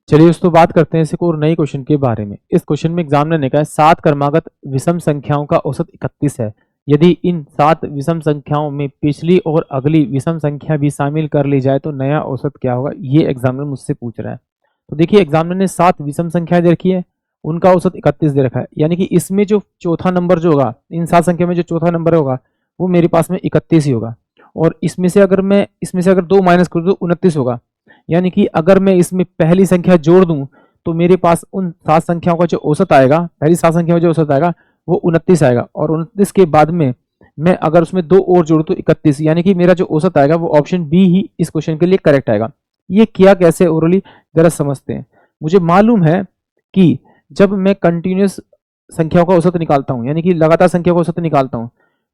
चलिए दोस्तों बात करते हैं इस एक और नए क्वेश्चन के बारे में। इस क्वेश्चन में एग्जामिनर ने कहा है 7 क्रमागत विषम संख्याओं का औसत 31 है। यदि इन 7 विषम संख्याओं में पिछली और अगली विषम संख्या भी शामिल कर ली जाए तो नया औसत क्या होगा, ये एग्जामिनर मुझसे पूछ रहा है। तो देखिए एग्जामिनर ने 7 विषम संख्या दे रखी है, उनका औसत 31 दे रखा है, यानी कि इसमें जो चौथा नंबर जो होगा, इन 7 संख्या में जो चौथा नंबर होगा वो मेरे पास में 31 ही होगा। और इसमें से अगर 2 माइनस कर दूं 29 होगा। यानी कि अगर मैं इसमें पहली संख्या जोड़ दूं तो मेरे पास उन 7 संख्याओं का जो औसत आएगा, पहली 7 संख्या में जो औसत आएगा वो 29 आएगा। और 29 के बाद में मैं अगर उसमें 2 और जोड़ू तो 31, यानी कि मेरा जो औसत आएगा वो ऑप्शन बी ही इस क्वेश्चन के लिए करेक्ट आएगा। ये किया कैसे ओरली, जरा समझते हैं। मुझे मालूम है कि जब मैं कंटिन्यूस संख्याओं का औसत निकालता हूं, यानी कि लगातार संख्या का औसत निकालता हूं,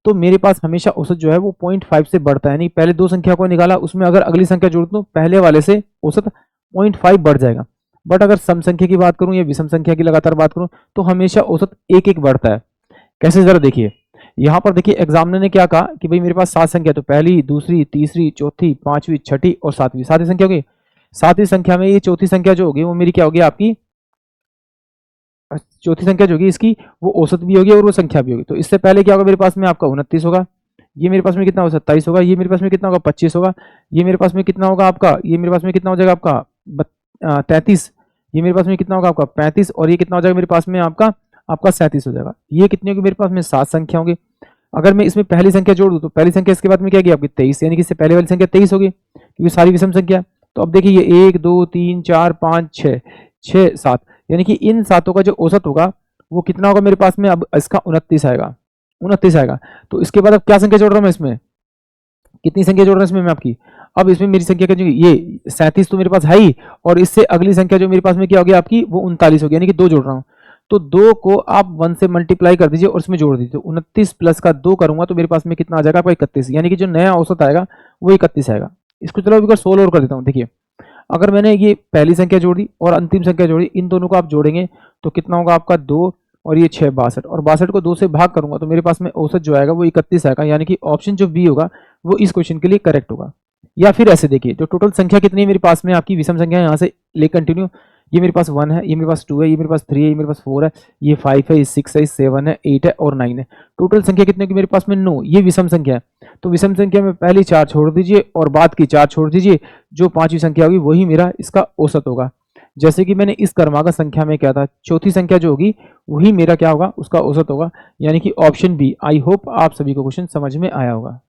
तो मेरे पास हमेशा औसत जो है वो 0.5 से बढ़ता है। यानी पहले 2 संख्या को निकाला, उसमें अगर अगली संख्या जोड़ दूं पहले वाले से औसत 0.5 बढ़ जाएगा। बट अगर सम संख्या की बात करूं या विषम संख्या की लगातार बात करूं तो हमेशा औसत 1-1 बढ़ता है। कैसे, जरा देखिए। यहां पर देखिए एग्जामिनर ने क्या कहा कि भाई मेरे पास 7 संख्या, तो पहली, दूसरी, तीसरी, चौथी, पांचवी, छठी और सातवीं, 7 संख्या होगी। 7वीं संख्या में ये चौथी संख्या जो होगी वो मेरी क्या होगी, आपकी चौथी संख्या जो होगी इसकी वो औसत भी होगी और वो संख्या भी होगी। तो इससे पहले क्या होगा, मेरे पास में आपका 29 होगा, ये मेरे पास में कितना होगा 27 होगा, ये मेरे पास में कितना होगा 25 होगा, ये मेरे पास में कितना होगा आपका, ये मेरे पास में कितना हो जाएगा आपका 33, ये मेरे पास में कितना होगा आपका 35, और ये कितना हो जाएगा मेरे पास में आपका 37 हो जाएगा। ये कितनी होगी मेरे पास में 7 संख्या होंगी। अगर मैं इसमें पहली संख्या जोड़ दूं तो पहली संख्या इसके बाद में क्या गई आपकी 23, यानी कि इससे पहले वाली संख्या 23 होगी क्योंकि सारी विषम संख्या। तो अब देखिए ये 1 2 3 4 5 6 6 7, यानी कि इन सातों का जो औसत होगा वो कितना होगा मेरे पास में, अब इसका 29 आएगा, 29 आएगा। तो इसके बाद अब क्या संख्या जोड़ रहा हूं मैं, इसमें कितनी संख्या जोड़ रहा हूं इसमें मैं आपकी, अब इसमें मेरी संख्या क्या, ये 37 तो मेरे पास है ही, और इससे अगली संख्या जो मेरे पास में क्या होगी आपकी, वो 39 होगी, यानी कि 2 जोड़ रहा हूं। तो 2 को आप 1 से मल्टीप्लाई कर दीजिए और उसमें जोड़ दीजिए। 29 प्लस का 2 करूंगा तो मेरे पास में कितना आ जाएगा आपका 31, यानी कि जो नया औसत आएगा वो 31 आएगा। इसको चलो अभी 16 और कर देता हूँ। देखिए अगर मैंने ये पहली संख्या जोड़ी और अंतिम संख्या जोड़ी, इन दोनों को आप जोड़ेंगे तो कितना होगा आपका 2 और ये 6 62, और 62 को 2 से भाग करूंगा तो मेरे पास में औसत जो आएगा वो 31 आएगा, यानी कि ऑप्शन जो बी होगा वो इस क्वेश्चन के लिए करेक्ट होगा। या फिर ऐसे देखिए, जो टोटल संख्या कितनी है मेरे पास में आपकी विषम संख्या, यहाँ से ले कंटिन्यू, ये मेरे पास 1 है, ये मेरे पास 2 है, ये मेरे पास 3 है, ये मेरे पास 4 है, ये 5 है, ये 6 है, ये 7 है, 8 है और 9 है। टोटल संख्या कितनी होगी मेरे पास में 9, ये विषम संख्या है। तो विषम संख्या में पहली 4 छोड़ दीजिए और बाद की 4 छोड़ दीजिए, जो 5वीं संख्या होगी वही मेरा इसका औसत होगा। जैसे कि मैंने इस क्रमागत संख्या में क्या था, चौथी संख्या जो होगी वही मेरा क्या होगा, उसका औसत होगा, यानी कि ऑप्शन बी। आई होप आप सभी को क्वेश्चन समझ में आया होगा।